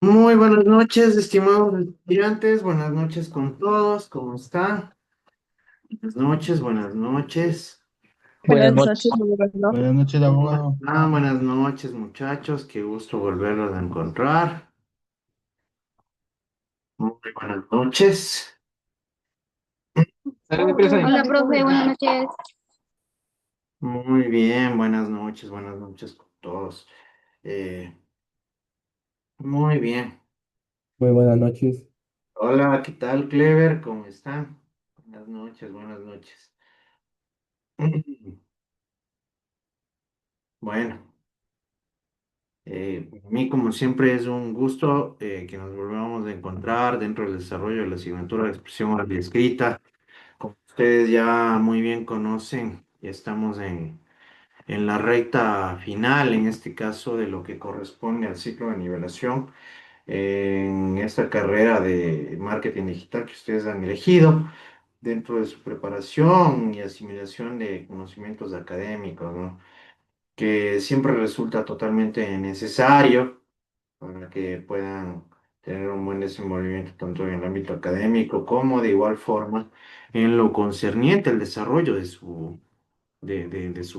Muy buenas noches, estimados estudiantes. Buenas noches con todos. ¿Cómo están? Buenas noches, buenas noches. Buenas Buenas noches, noches, gobernador. buenas noches, ¿Cómo abogado. están? Buenas noches, muchachos. Qué gusto volverlos a encontrar. Muy buenas noches. Dale, empieza. Hola, profe, buenas noches. Muy bien, buenas noches con todos. Eh, Muy bien. Muy buenas noches. Hola, ¿qué tal, Clever? ¿Cómo están? Buenas noches, buenas noches. Bueno. Para mí, como siempre, es un gusto que nos volvamos a encontrar dentro del desarrollo de la asignatura de expresión oral y escrita. Como ustedes ya muy bien conocen, ya estamos en la recta final, en este caso, de lo que corresponde al ciclo de nivelación en esta carrera de marketing digital que ustedes han elegido dentro de su preparación y asimilación de conocimientos académicos, ¿no? Que siempre resulta totalmente necesario para que puedan tener un buen desenvolvimiento tanto en el ámbito académico como de igual forma en lo concerniente al desarrollo de su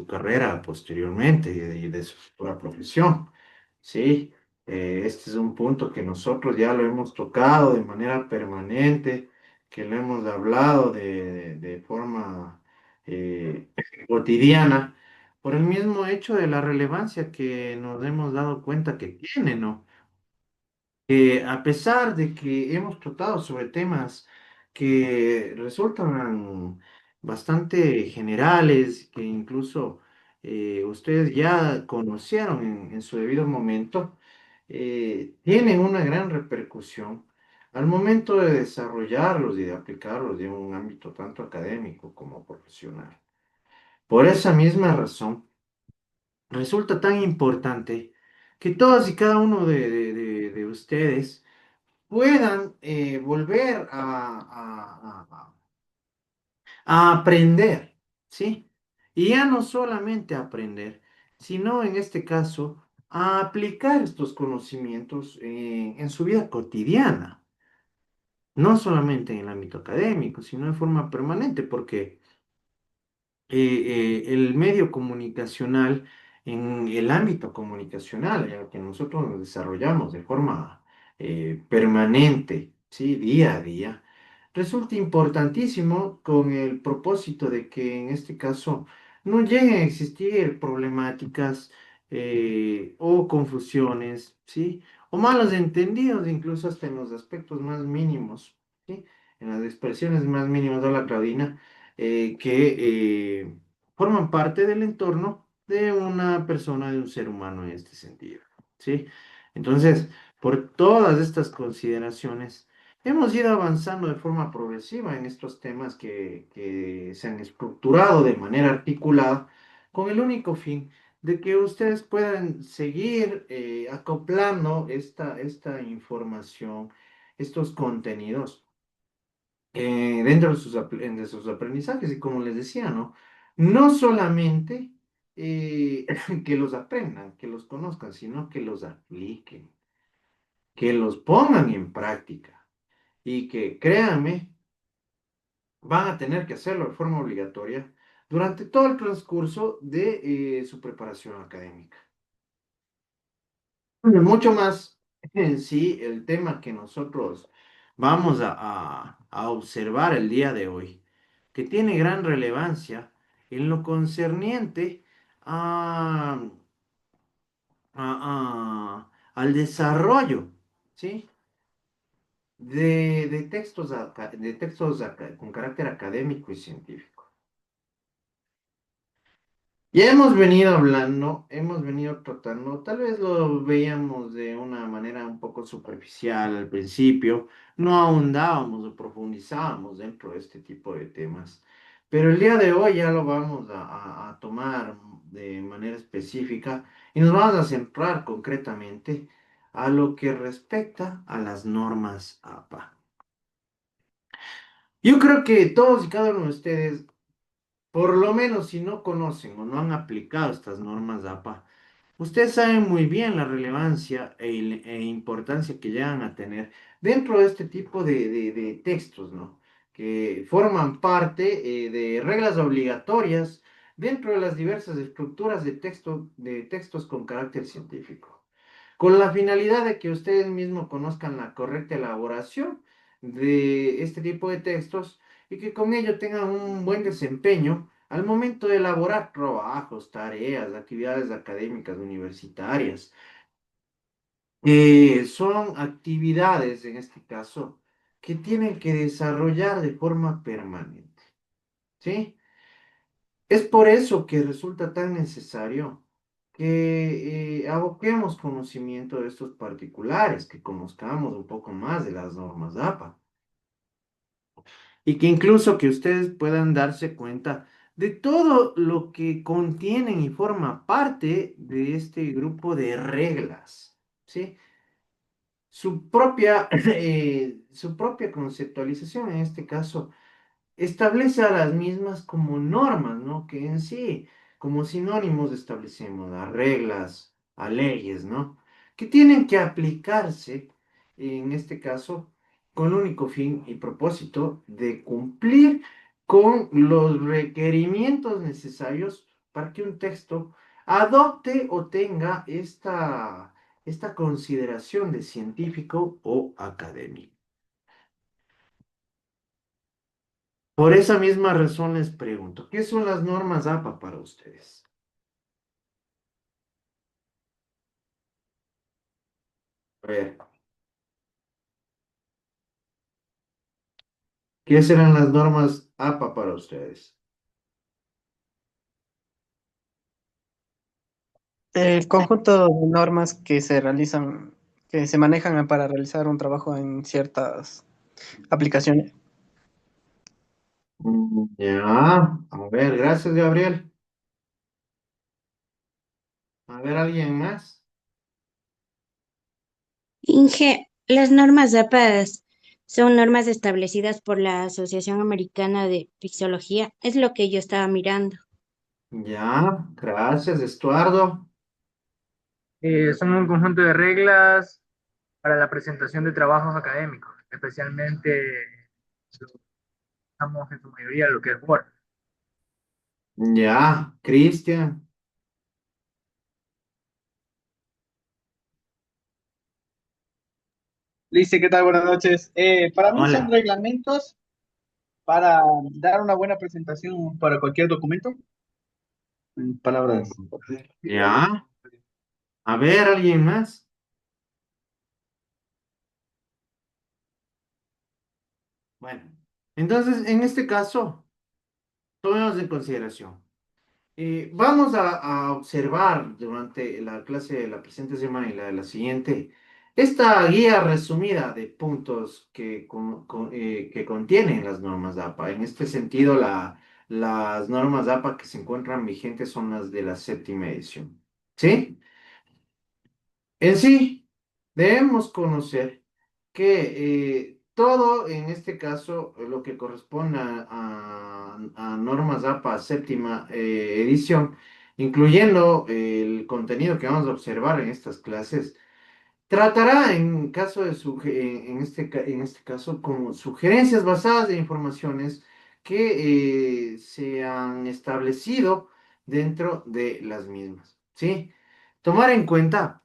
carrera posteriormente y de su futura profesión. Sí, este es un punto que nosotros ya lo hemos tocado de manera permanente, que lo hemos hablado de forma eh, cotidiana, por el mismo hecho de la relevancia que nos hemos dado cuenta que tiene, ¿no? A pesar de que hemos tratado sobre temas que resultan bastante generales, que incluso ustedes ya conocieron en su debido momento, tienen una gran repercusión al momento de desarrollarlos y de aplicarlos en un ámbito tanto académico como profesional. Por esa misma razón, resulta tan importante que todos y cada uno de ustedes puedan volver a aprender, ¿sí? Y ya no solamente aprender, sino en este caso a aplicar estos conocimientos en su vida cotidiana, no solamente en el ámbito académico, sino de forma permanente, porque el medio comunicacional, en el ámbito comunicacional, en el que nosotros nos desarrollamos de forma permanente, ¿sí? Día a día, resulta importantísimo con el propósito de que en este caso no lleguen a existir problemáticas o confusiones, ¿sí? O malos entendidos, incluso hasta en los aspectos más mínimos, ¿sí? En las expresiones más mínimas de la Claudina que forman parte del entorno de una persona, de un ser humano en este sentido, ¿sí? Entonces, por todas estas consideraciones, hemos ido avanzando de forma progresiva en estos temas que se han estructurado de manera articulada con el único fin de que ustedes puedan seguir acoplando esta información, estos contenidos dentro de sus aprendizajes. Y como les decía, ¿no? No solamente que los aprendan, que los conozcan, sino que los apliquen, que los pongan en práctica y que, créanme, van a tener que hacerlo de forma obligatoria durante todo el transcurso de su preparación académica. Mucho más en sí el tema que nosotros vamos a observar el día de hoy, que tiene gran relevancia en lo concerniente a, al desarrollo, ¿sí? De textos, con carácter académico y científico. Ya hemos venido hablando, hemos venido tratando, tal vez lo veíamos de una manera un poco superficial al principio, no ahondábamos o profundizábamos dentro de este tipo de temas, pero el día de hoy ya lo vamos a tomar de manera específica y nos vamos a centrar concretamente a lo que respecta a las normas APA. Yo creo que todos y cada uno de ustedes, por lo menos si no conocen o no han aplicado estas normas APA, ustedes saben muy bien la relevancia e importancia que llegan a tener dentro de este tipo de textos, ¿no? Que forman parte de reglas obligatorias dentro de las diversas estructuras de textos con carácter científico, con la finalidad de que ustedes mismos conozcan la correcta elaboración de este tipo de textos y que con ello tengan un buen desempeño al momento de elaborar trabajos, tareas, actividades académicas universitarias. Son actividades, en este caso, que tienen que desarrollar de forma permanente, ¿sí? Es por eso que resulta tan necesario que aboquemos conocimiento de estos particulares, que conozcamos un poco más de las normas APA y que incluso que ustedes puedan darse cuenta de todo lo que contienen y forma parte de este grupo de reglas, ¿sí? Su propia conceptualización en este caso establece a las mismas como normas, ¿no? Que en sí, como sinónimos, establecemos a reglas, a leyes, ¿no? Que tienen que aplicarse, en este caso, con el único fin y propósito de cumplir con los requerimientos necesarios para que un texto adopte o tenga esta consideración de científico o académico. Por esa misma razón les pregunto, ¿qué son las normas APA para ustedes? A ver, ¿qué serán las normas APA para ustedes? El conjunto de normas que se realizan, que se manejan para realizar un trabajo en ciertas aplicaciones. Ya, a ver, gracias, Gabriel. A ver, ¿alguien más? Inge, las normas APAS son normas establecidas por la Asociación Americana de Pixología. Es lo que yo estaba mirando. Ya, gracias, Estuardo. Son un conjunto de reglas para la presentación de trabajos académicos, especialmente lo usamos en su mayoría lo que es Word. Ya, Cristian. Lice, ¿qué tal? Buenas noches. Para mí son Hola. reglamentos para dar una buena presentación para cualquier documento. En palabras. Ya, a ver, ¿alguien más? Bueno, entonces, en este caso, tomemos en consideración. Vamos a observar durante la clase de la presente semana y la de la siguiente esta guía resumida de puntos que contienen las normas APA. En este sentido, las normas APA que se encuentran vigentes son las de la séptima edición. ¿Sí? En sí, debemos conocer que todo, en este caso, lo que corresponde a normas APA séptima edición, incluyendo el contenido que vamos a observar en estas clases, tratará en caso de en este caso como sugerencias basadas en informaciones que se han establecido dentro de las mismas, ¿sí? Tomar en cuenta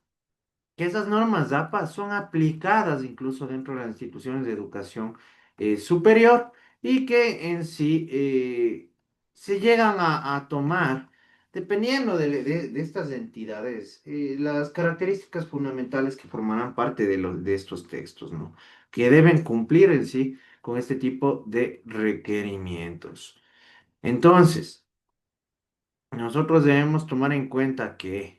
que esas normas APA son aplicadas incluso dentro de las instituciones de educación superior y que en sí se llegan a tomar, dependiendo de estas entidades, las características fundamentales que formarán parte de estos textos, ¿no? Que deben cumplir en sí con este tipo de requerimientos. Entonces, nosotros debemos tomar en cuenta que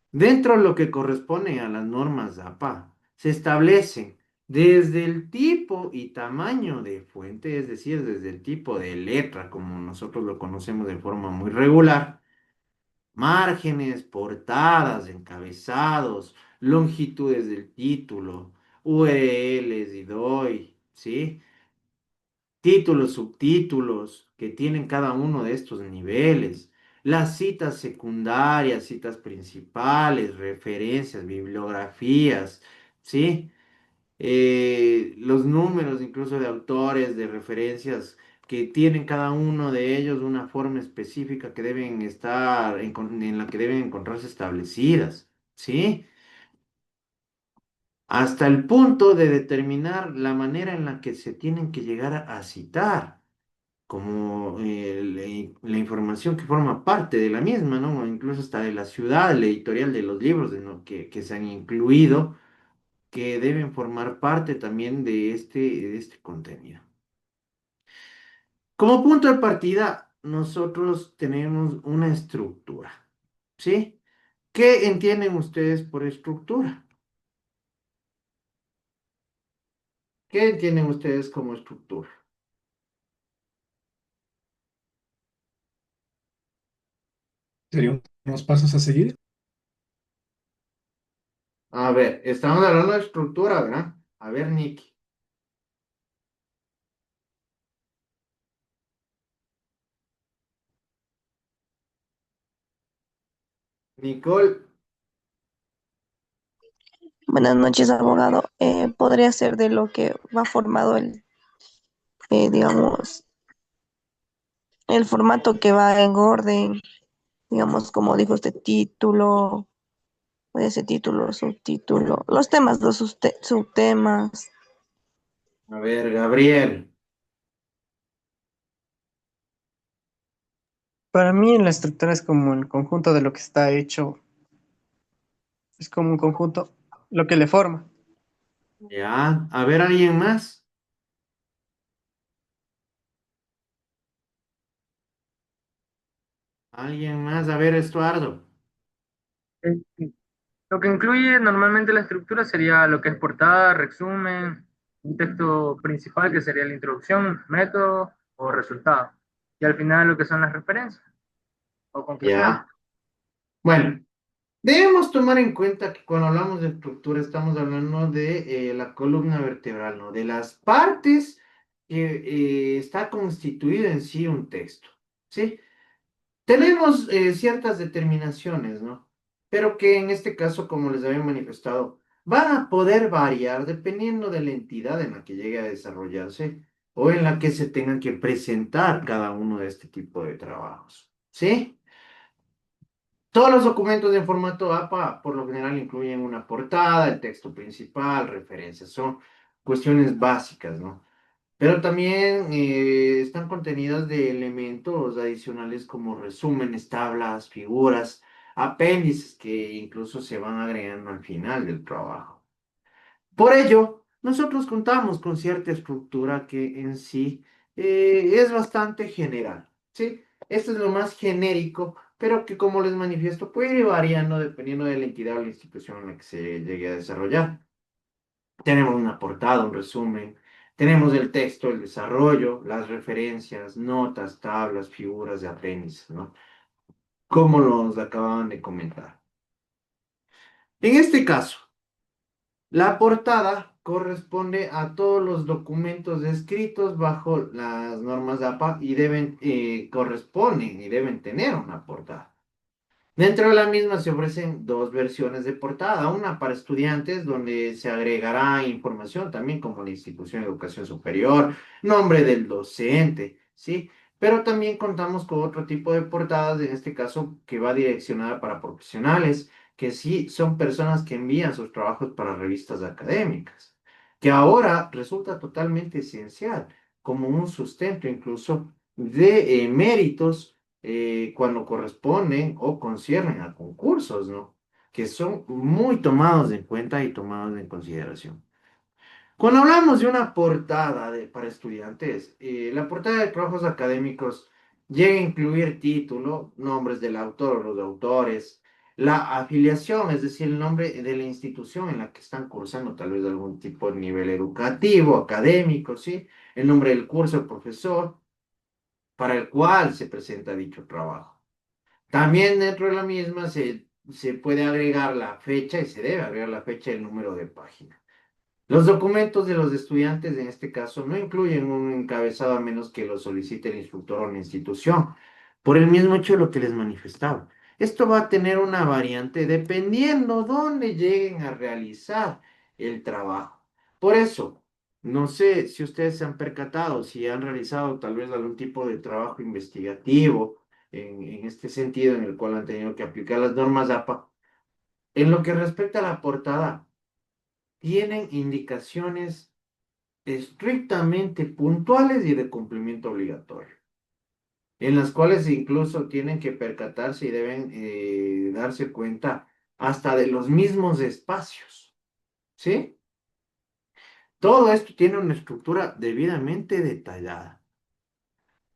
dentro de lo que corresponde a las normas APA, se establecen desde el tipo y tamaño de fuente, es decir, desde el tipo de letra, como nosotros lo conocemos de forma muy regular, márgenes, portadas, encabezados, longitudes del título, URLs y DOI, ¿sí? Títulos, subtítulos que tienen cada uno de estos niveles, las citas secundarias, citas principales, referencias, bibliografías, ¿sí? Los números incluso de autores, de referencias que tienen cada uno de ellos una forma específica que deben estar, en la que deben encontrarse establecidas, ¿sí? Hasta el punto de determinar la manera en la que se tienen que llegar a citar, como la información que forma parte de la misma, ¿no? O incluso hasta de la ciudad, el editorial de los libros que se han incluido, que deben formar parte también de este contenido. Como punto de partida, nosotros tenemos una estructura, ¿sí? ¿Qué entienden ustedes por estructura? ¿Qué entienden ustedes como estructura? ¿Serían unos pasos a seguir? A ver, estamos hablando de estructura, ¿verdad? A ver, Nicky. Nicole, Buenas noches, abogado. Podría ser de lo que va formado digamos, el formato que va en orden, digamos, como dijo usted, título, puede ser título, subtítulo, los temas, los subtemas. a ver, Gabriel. Para mí la estructura es como el conjunto de lo que está hecho, es como un conjunto, lo que le forma. Ya, a ver, ¿alguien más? ¿Alguien más? A ver, Estuardo. Eh, Lo que incluye normalmente la estructura sería lo que es portada, resumen, un texto principal que sería la introducción, método o resultado. Y al final lo que son las referencias o conclusiones. Ya. Bueno, debemos tomar en cuenta que cuando hablamos de estructura estamos hablando de la columna vertebral, ¿no? De las partes que está constituido en sí un texto, ¿sí? Tenemos ciertas determinaciones, ¿no? Pero que en este caso, como les había manifestado, van a poder variar dependiendo de la entidad en la que llegue a desarrollarse o en la que se tengan que presentar cada uno de este tipo de trabajos, ¿sí? Todos los documentos en formato APA por lo general incluyen una portada, el texto principal, referencias, son cuestiones básicas, ¿no? Pero también están contenidas de elementos adicionales como resúmenes, tablas, figuras, apéndices que incluso se van agregando al final del trabajo. Por ello, nosotros contamos con cierta estructura que en sí es bastante general, ¿sí? Esto es lo más genérico, pero que como les manifiesto puede ir variando dependiendo de la entidad o la institución en la que se llegue a desarrollar. Tenemos una portada, un resumen, tenemos el texto, el desarrollo, las referencias, notas, tablas, figuras de apéndices, ¿no? Como los acababan de comentar. En este caso, la portada corresponde a todos los documentos escritos bajo las normas de APA y corresponden y deben tener una portada. Dentro de la misma se ofrecen dos versiones de portada, una para estudiantes donde se agregará información también como la institución de educación superior, nombre del docente, ¿sí? Pero también contamos con otro tipo de portadas, en este caso que va direccionada para profesionales, que sí son personas que envían sus trabajos para revistas académicas, que ahora resulta totalmente esencial como un sustento incluso de méritos cuando corresponden o conciernen a concursos, ¿no? Que son muy tomados en cuenta y tomados en consideración. Cuando hablamos de una portada para estudiantes, la portada de trabajos académicos llega a incluir título, nombres del autor o los autores, la afiliación, es decir, el nombre de la institución en la que están cursando, tal vez algún tipo de nivel educativo, académico, ¿sí? El nombre del curso, el profesor, para el cual se presenta dicho trabajo. También dentro de la misma se puede agregar la fecha y se debe agregar la fecha y el número de página. Los documentos de los estudiantes, en este caso, no incluyen un encabezado a menos que lo solicite el instructor o la institución. por el mismo hecho de lo que les manifestaba. Esto va a tener una variante dependiendo dónde lleguen a realizar el trabajo. Por eso, no sé si ustedes se han percatado, si han realizado tal vez algún tipo de trabajo investigativo en este sentido en el cual han tenido que aplicar las normas APA. En lo que respecta a la portada, tienen indicaciones estrictamente puntuales y de cumplimiento obligatorio, en las cuales incluso tienen que percatarse y deben darse cuenta hasta de los mismos espacios, ¿sí? Todo esto tiene una estructura debidamente detallada.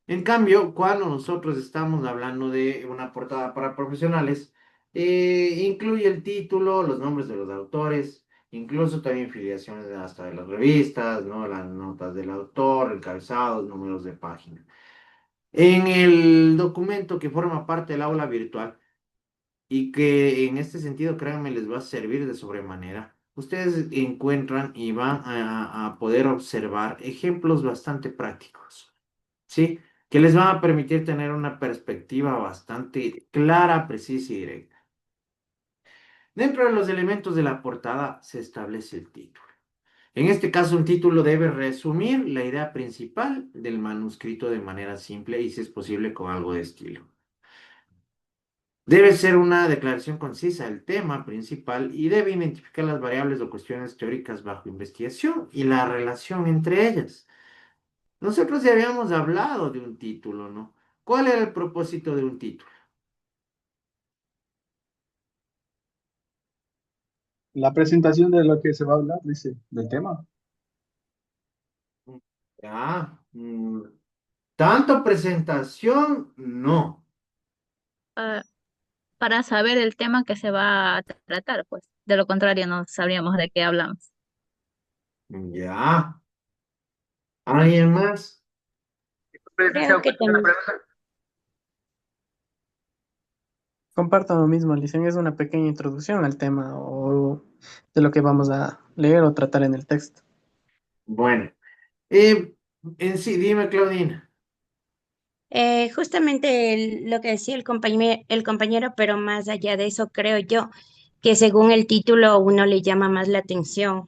En cambio, cuando nosotros estamos hablando de una portada para profesionales, incluye el título, los nombres de los autores, incluso también filiaciones hasta de las revistas, ¿no? Las notas del autor, encabezados, números de página. En el documento que forma parte del aula virtual y que en este sentido, créanme, les va a servir de sobremanera, ustedes encuentran y van a poder observar ejemplos bastante prácticos. ¿Sí? Que les van a permitir tener una perspectiva bastante clara, precisa y directa. Dentro de los elementos de la portada se establece el título. En este caso, un título debe resumir la idea principal del manuscrito de manera simple y, si es posible, con algo de estilo. Debe ser una declaración concisa del tema principal y debe identificar las variables o cuestiones teóricas bajo investigación y la relación entre ellas. Nosotros ya habíamos hablado de un título, ¿no? ¿Cuál era el propósito de un título? La presentación de lo que se va a hablar, dice, del tema. Ya, tanto presentación, no. Ah, para saber el tema que se va a tratar, pues. De lo contrario, no sabríamos de qué hablamos. Ya. ¿Alguien más? Licenciado, Creo que ¿cuál es la también. pregunta? Comparto lo mismo, Licen, es una pequeña introducción al tema o de lo que vamos a leer o tratar en el texto. Bueno, eh, en sí, dime, Claudina. Justamente lo que decía el compañero, pero más allá de eso, creo yo que según el título uno le llama más la atención.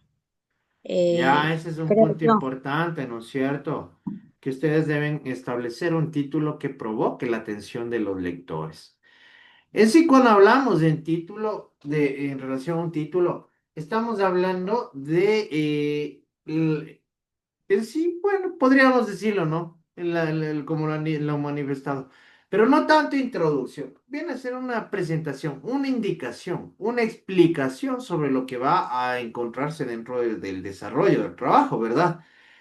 Ya, ese es un Creo punto yo. importante, ¿no es cierto? Que ustedes deben establecer un título que provoque la atención de los lectores. En sí, cuando hablamos de título, en relación a un título, estamos hablando de en sí, bueno, podríamos decirlo, ¿no? Como lo han manifestado. Pero no tanto introducción. Viene a ser una presentación, una indicación, una explicación sobre lo que va a encontrarse dentro del desarrollo del trabajo, ¿verdad?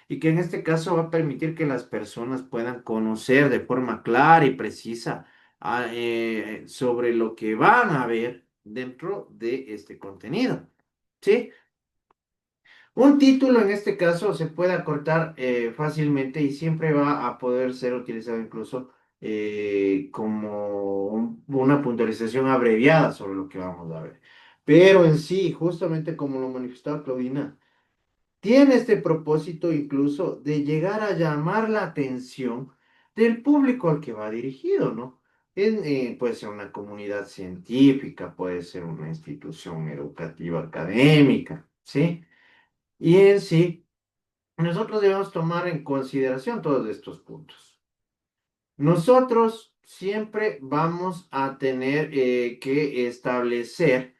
Y que en este caso va a permitir que las personas puedan conocer de forma clara y precisa sobre lo que van a ver dentro de este contenido. ¿Sí? Un título en este caso se puede acortar fácilmente y siempre va a poder ser utilizado incluso como una puntualización abreviada sobre lo que vamos a ver. Pero en sí, justamente como lo manifestaba Claudina, tiene este propósito incluso de llegar a llamar la atención del público al que va dirigido, ¿no? Puede ser una comunidad científica, puede ser una institución educativa académica, ¿sí? Y en sí, nosotros debemos tomar en consideración todos estos puntos. Nosotros siempre vamos a tener que establecer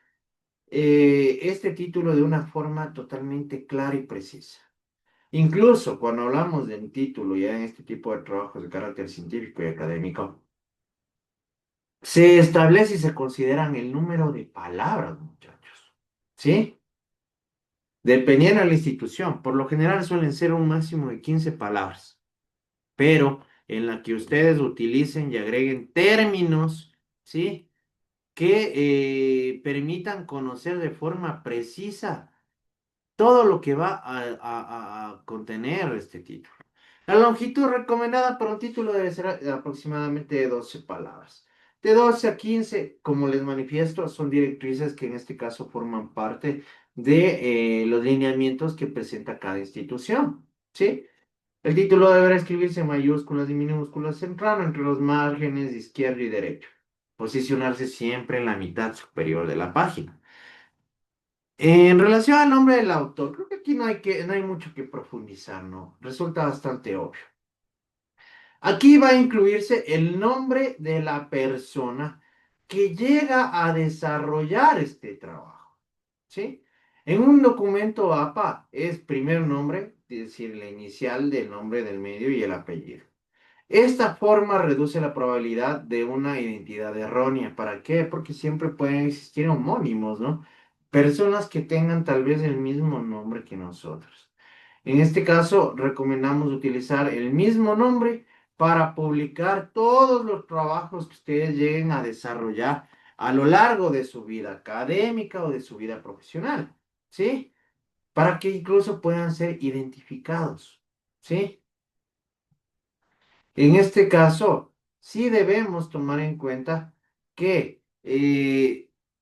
este título de una forma totalmente clara y precisa. Incluso cuando hablamos de un título ya en este tipo de trabajos de carácter científico y académico, se establece y se consideran el número de palabras, muchachos. ¿Sí? Dependiendo de la institución, por lo general suelen ser un máximo de 15 palabras, pero en la que ustedes utilicen y agreguen términos, ¿sí? Que permitan conocer de forma precisa todo lo que va a contener este título. La longitud recomendada para un título debe ser aproximadamente de 12 palabras. De 12 a 15, como les manifiesto, son directrices que en este caso forman parte de los lineamientos que presenta cada institución, ¿sí? El título deberá escribirse en mayúsculas y minúsculas, centrado entre los márgenes izquierdo y derecho. Posicionarse siempre en la mitad superior de la página. En relación al nombre del autor, creo que aquí no hay mucho que profundizar, ¿no? Resulta bastante obvio. Aquí va a incluirse el nombre de la persona que llega a desarrollar este trabajo, ¿sí? En un documento APA es primer nombre, es decir, la inicial del nombre del medio y el apellido. Esta forma reduce la probabilidad de una identidad errónea. ¿Para qué? Porque siempre pueden existir homónimos, ¿no? Personas que tengan tal vez el mismo nombre que nosotros. En este caso, recomendamos utilizar el mismo nombre para publicar todos los trabajos que ustedes lleguen a desarrollar a lo largo de su vida académica o de su vida profesional, ¿sí? Para que incluso puedan ser identificados, ¿sí? En este caso, sí debemos tomar en cuenta que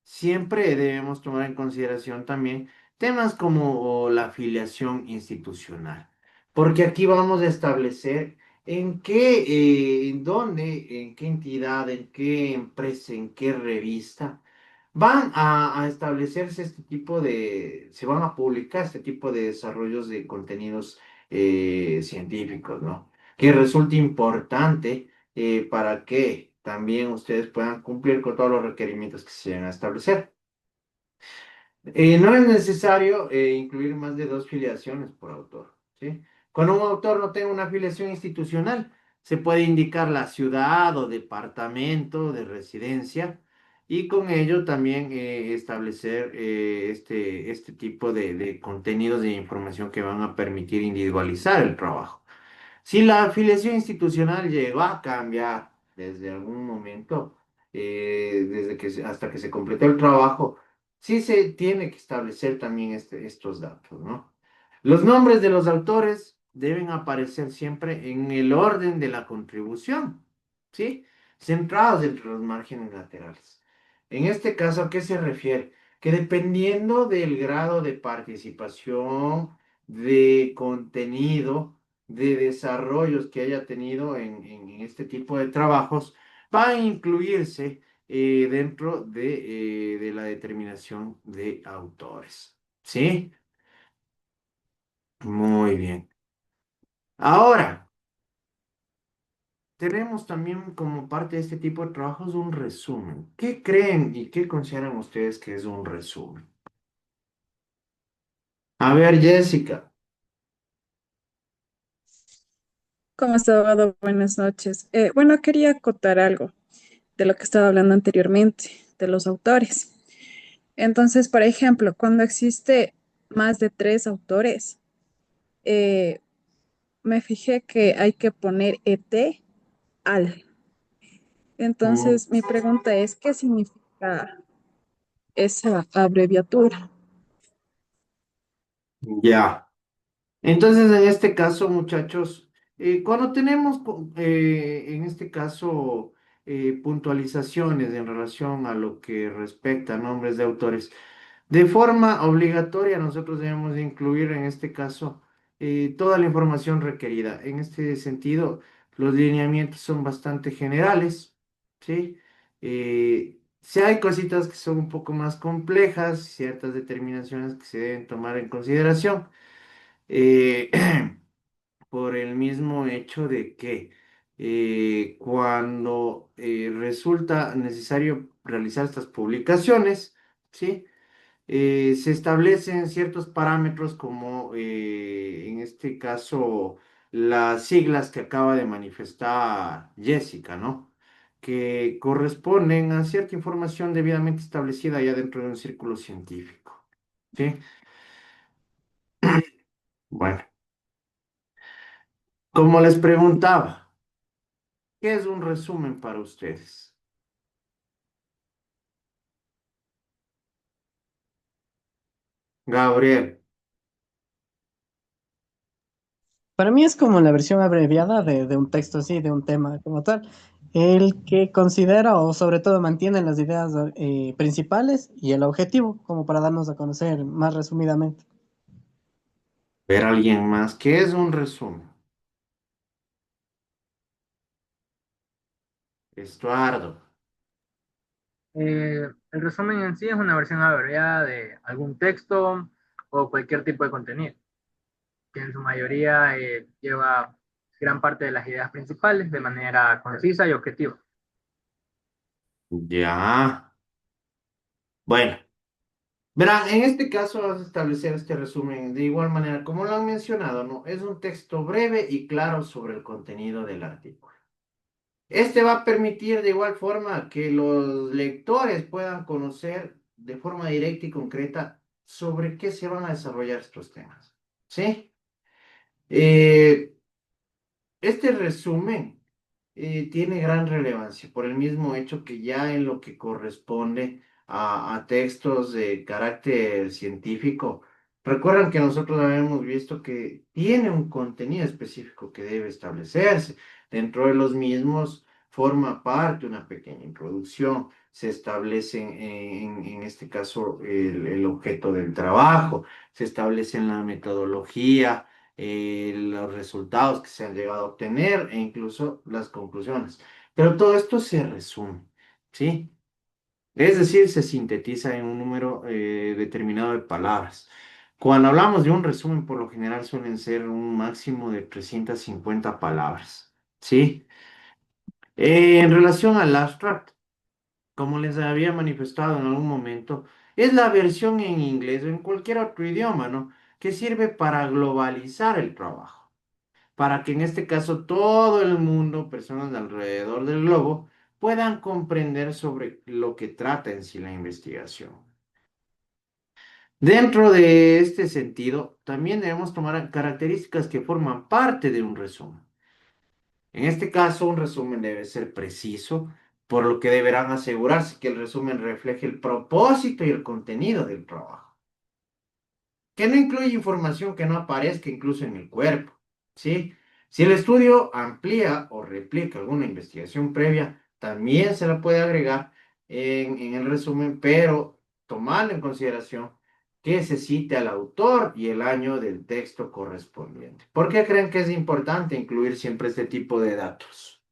siempre debemos tomar en consideración también temas como la afiliación institucional, porque aquí vamos a establecer en qué, en dónde, en qué entidad, en qué empresa, en qué revista van a establecerse este tipo se van a publicar este tipo de desarrollos de contenidos científicos, ¿no? Que resulte importante para que también ustedes puedan cumplir con todos los requerimientos que se van a establecer. No es necesario incluir más de dos filiaciones por autor, ¿sí? Cuando un autor no tenga una afiliación institucional, se puede indicar la ciudad o departamento de residencia y con ello también establecer este tipo de contenidos de información que van a permitir individualizar el trabajo. Si la afiliación institucional llegó a cambiar desde algún momento, hasta que se completó el trabajo, sí se tiene que establecer también estos datos, ¿no? Los nombres de los autores deben aparecer siempre en el orden de la contribución, ¿sí? Centrados entre los márgenes laterales. En este caso, ¿a qué se refiere? Que dependiendo del grado de participación, de contenido, de desarrollos que haya tenido en este tipo de trabajos, va a incluirse dentro de la determinación de autores. ¿Sí? Muy bien. Ahora, tenemos también como parte de este tipo de trabajos un resumen. ¿Qué creen y qué consideran ustedes que es un resumen? A ver, Jessica. ¿Cómo has estado? Buenas noches. Bueno, quería acotar algo de lo que estaba hablando anteriormente, de los autores. Entonces, por ejemplo, cuando existe más de tres autores, eh, me fijé que hay que poner ET al. Mm, Entonces, mi pregunta es, ¿qué significa esa abreviatura? ya. Entonces, en este caso, muchachos, cuando tenemos, en este caso, puntualizaciones en relación a lo que respecta a nombres de autores, de forma obligatoria nosotros debemos de incluir en este caso toda la información requerida. En este sentido, los lineamientos son bastante generales, ¿sí? Si hay cositas que son un poco más complejas, ciertas determinaciones que se deben tomar en consideración. eh, por el mismo hecho de que cuando resulta necesario realizar estas publicaciones, ¿sí? Se establecen ciertos parámetros como en este caso las siglas que acaba de manifestar Jessica, ¿no? Que corresponden a cierta información debidamente establecida ya dentro de un círculo científico, ¿sí? Bueno, como les preguntaba, ¿qué es un resumen para ustedes? Gabriel. Para mí es como la versión abreviada de un texto así, de un tema como tal, el que considera o sobre todo mantiene las ideas principales y el objetivo, como para darnos a conocer más resumidamente. Ver a alguien más. ¿Qué es un resumen? Estuardo. El resumen en sí es una versión abreviada de algún texto o cualquier tipo de contenido, que en su mayoría lleva gran parte de las ideas principales de manera concisa y objetiva. Ya. Bueno, verán, en este caso vas a establecer este resumen de igual manera, como lo han mencionado, ¿no? Es un texto breve y claro sobre el contenido del artículo. Este va a permitir de igual forma que los lectores puedan conocer de forma directa y concreta sobre qué se van a desarrollar estos temas. ¿Sí? Eh, este resumen tiene gran relevancia por el mismo hecho que ya en lo que corresponde a textos de carácter científico, recuerdan que nosotros habíamos visto que tiene un contenido específico que debe establecerse. Dentro de los mismos forma parte una pequeña introducción, se establece en este caso el objeto del trabajo, se establece en la metodología, los resultados que se han llegado a obtener e incluso las conclusiones. Pero todo esto se resume, ¿sí? Es decir, se sintetiza en un número determinado de palabras. Cuando hablamos de un resumen, por lo general suelen ser un máximo de 350 palabras, ¿sí? En relación al abstract, como les había manifestado en algún momento, es la versión en inglés o en cualquier otro idioma, ¿no? Que sirve para globalizar el trabajo, para que en este caso todo el mundo, personas de alrededor del globo, puedan comprender sobre lo que trata en sí la investigación. Dentro de este sentido, también debemos tomar características que forman parte de un resumen. En este caso, un resumen debe ser preciso, por lo que deberán asegurarse que el resumen refleje el propósito y el contenido del trabajo, que no incluye información que no aparezca incluso en el cuerpo, ¿sí? Si el estudio amplía o replica alguna investigación previa, también se la puede agregar en el resumen, pero tomando en consideración que se cite al autor y el año del texto correspondiente. ¿Por qué creen que es importante incluir siempre este tipo de datos?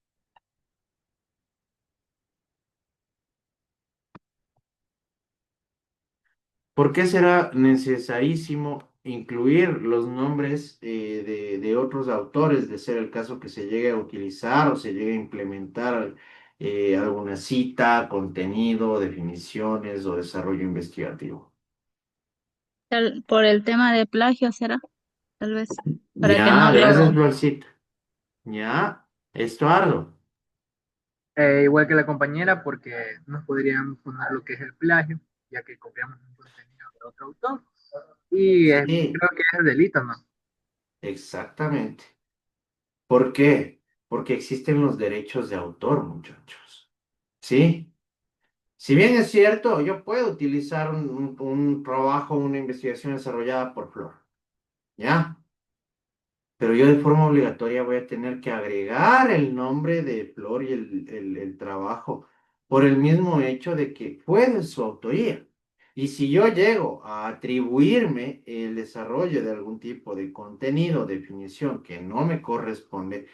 ¿Por qué será necesarísimo incluir los nombres de otros autores, de ser el caso que se llegue a utilizar o se llegue a implementar alguna cita, contenido, definiciones o desarrollo investigativo? Por el tema de plagio será, tal vez, para que Ya, no gracias, lo... Florcita. Ya, Estuardo. Igual que la compañera, porque nos podrían poner lo que es el plagio, ya que copiamos un contenido de otro autor. Y Sí, creo que es delito, ¿no? exactamente. ¿Por qué? Porque existen los derechos de autor, muchachos. ¿Sí? Si bien es cierto, yo puedo utilizar un trabajo, una investigación desarrollada por Flor, ¿ya? Pero yo de forma obligatoria voy a tener que agregar el nombre de Flor y el trabajo por el mismo hecho de que fue de su autoría. Y si yo llego a atribuirme el desarrollo de algún tipo de contenido, definición que no me corresponde,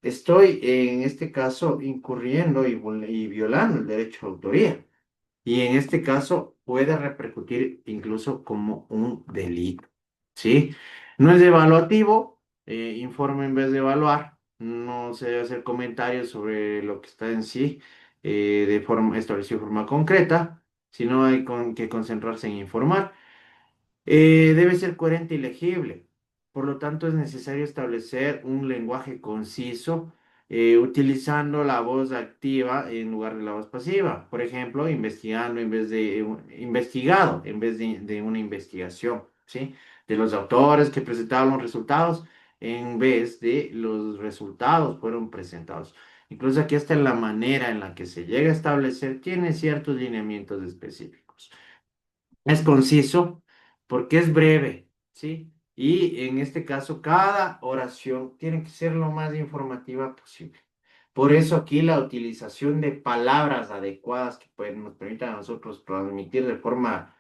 estoy en este caso incurriendo y violando el derecho de autoría. Y en este caso puede repercutir incluso como un delito, ¿sí? No es evaluativo, informe en vez de evaluar, no se debe hacer comentarios sobre lo que está en sí de forma establecido de forma concreta, sino hay que concentrarse en informar. Debe ser coherente y legible. Por lo tanto, es necesario establecer un lenguaje conciso, utilizando la voz activa en lugar de la voz pasiva. Por ejemplo, investigando en vez de investigado en vez de una investigación, ¿sí? De los autores que presentaron los resultados en vez de los resultados fueron presentados. Incluso aquí hasta la manera en la que se llega a establecer tiene ciertos lineamientos específicos. Es conciso porque es breve, ¿sí? Y en este caso, cada oración tiene que ser lo más informativa posible. Por eso aquí la utilización de palabras adecuadas que nos permitan a nosotros transmitir de forma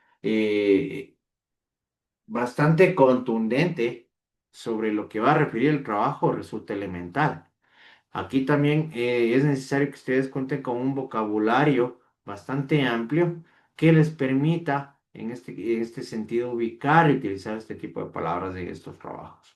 bastante contundente sobre lo que va a referir el trabajo resulta elemental. Aquí también es necesario que ustedes cuenten con un vocabulario bastante amplio que les permita en este sentido ubicar y utilizar este tipo de palabras en estos trabajos.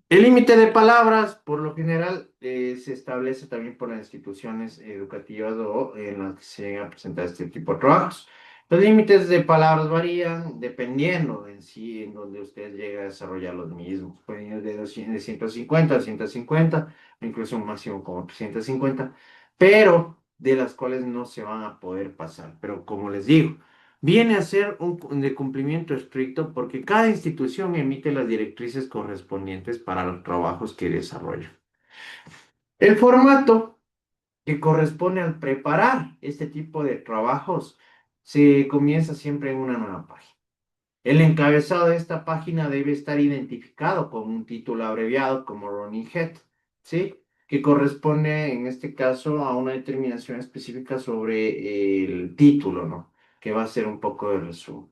El límite de palabras, por lo general, se establece también por las instituciones educativas o en las que se llegan a presentar este tipo de trabajos. Los límites de palabras varían dependiendo en sí, en donde usted llega a desarrollar los mismos. Pueden ir de 200, de 150 a 150, incluso un máximo como 350, pero de las cuales no se van a poder pasar. Pero como les digo, viene a ser de cumplimiento estricto porque cada institución emite las directrices correspondientes para los trabajos que desarrolla. El formato que corresponde al preparar este tipo de trabajos se comienza siempre en una nueva página. El encabezado de esta página debe estar identificado con un título abreviado como running head, ¿sí? Que corresponde en este caso a una determinación específica sobre el título, ¿no? Que va a ser un poco de resumen.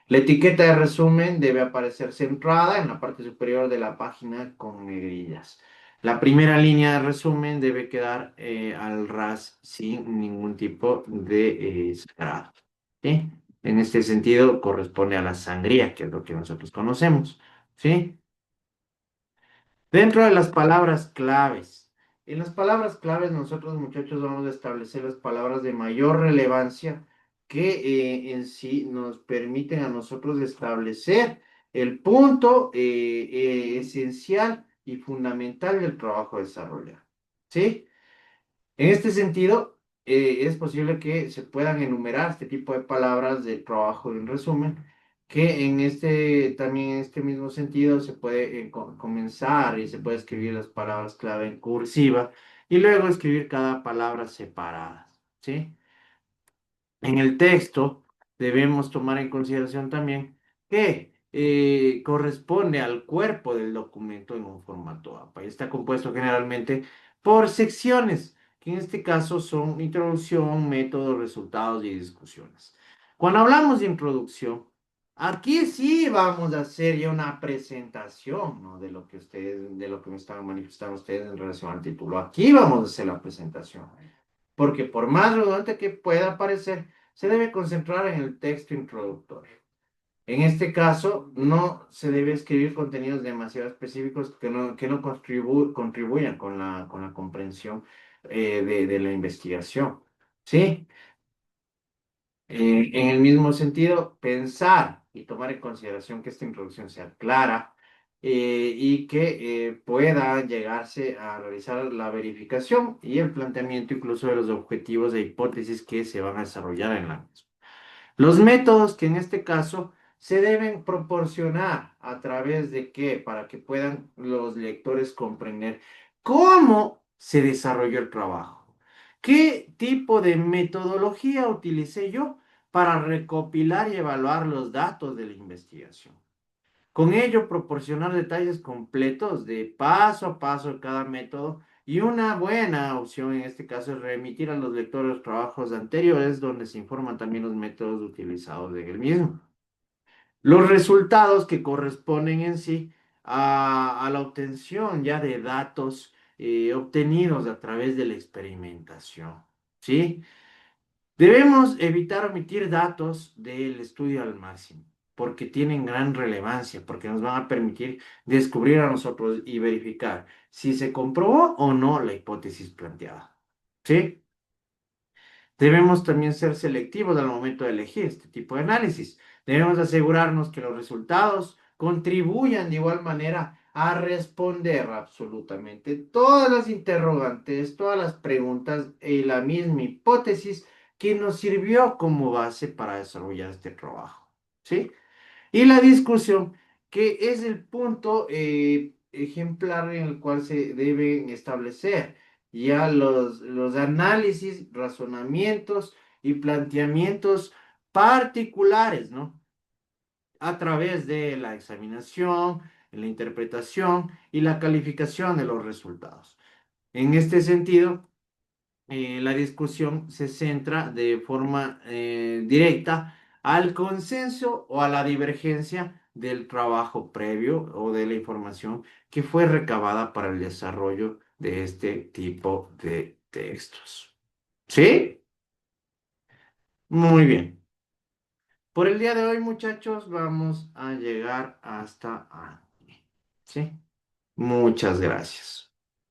La etiqueta de resumen debe aparecer centrada en la parte superior de la página con negrillas. La primera línea de resumen debe quedar al ras sin ningún tipo de sagrado, ¿sí? En este sentido, corresponde a la sangría, que es lo que nosotros conocemos, ¿sí? Dentro de las palabras claves. En las palabras claves, nosotros, muchachos, vamos a establecer las palabras de mayor relevancia que en sí nos permiten a nosotros establecer el punto esencial y fundamental del trabajo a desarrollar, ¿sí? En este sentido, es posible que se puedan enumerar este tipo de palabras de trabajo en resumen, que en este, también en este mismo sentido se puede comenzar y se puede escribir las palabras clave en cursiva y luego escribir cada palabra separada, ¿sí? En el texto debemos tomar en consideración también que corresponde al cuerpo del documento en un formato APA y está compuesto generalmente por secciones, que en este caso son introducción, métodos, resultados y discusiones. Cuando hablamos de introducción, aquí sí vamos a hacer ya una presentación, ¿no? De lo que ustedes, de lo que me estaban manifestando ustedes en relación al título. Aquí vamos a hacer la presentación porque por más redundante que pueda parecer, se debe concentrar en el texto introductorio. En este caso, no se debe escribir contenidos demasiado específicos que no contribuyan con la comprensión de la investigación. ¿Sí? En el mismo sentido, pensar y tomar en consideración que esta introducción sea clara y que pueda llegarse a realizar la verificación y el planteamiento incluso de los objetivos e hipótesis que se van a desarrollar en la misma. Los métodos que en este caso se deben proporcionar a través de qué, para que puedan los lectores comprender cómo se desarrolló el trabajo. ¿Qué tipo de metodología utilicé yo para recopilar y evaluar los datos de la investigación? Con ello, proporcionar detalles completos de paso a paso de cada método y una buena opción en este caso es remitir a los lectores los trabajos anteriores donde se informan también los métodos utilizados en el mismo. Los resultados que corresponden en sí a la obtención ya de datos obtenidos a través de la experimentación, ¿sí? Debemos evitar omitir datos del estudio al máximo, porque tienen gran relevancia, porque nos van a permitir descubrir a nosotros y verificar si se comprobó o no la hipótesis planteada, ¿sí? Debemos también ser selectivos al momento de elegir este tipo de análisis. Debemos asegurarnos que los resultados contribuyan de igual manera a responder absolutamente todas las interrogantes, todas las preguntas y la misma hipótesis que nos sirvió como base para desarrollar este trabajo. ¿Sí? Y la discusión, que es el punto ejemplar en el cual se deben establecer ya los análisis, razonamientos y planteamientos particulares, ¿no? A través de la examinación, la interpretación y la calificación de los resultados. En este sentido, la discusión se centra de forma directa al consenso o a la divergencia del trabajo previo o de la información que fue recabada para el desarrollo de este tipo de textos. ¿Sí? Muy bien. Por el día de hoy, muchachos, vamos a llegar hasta aquí. ¿Sí? Muchas gracias.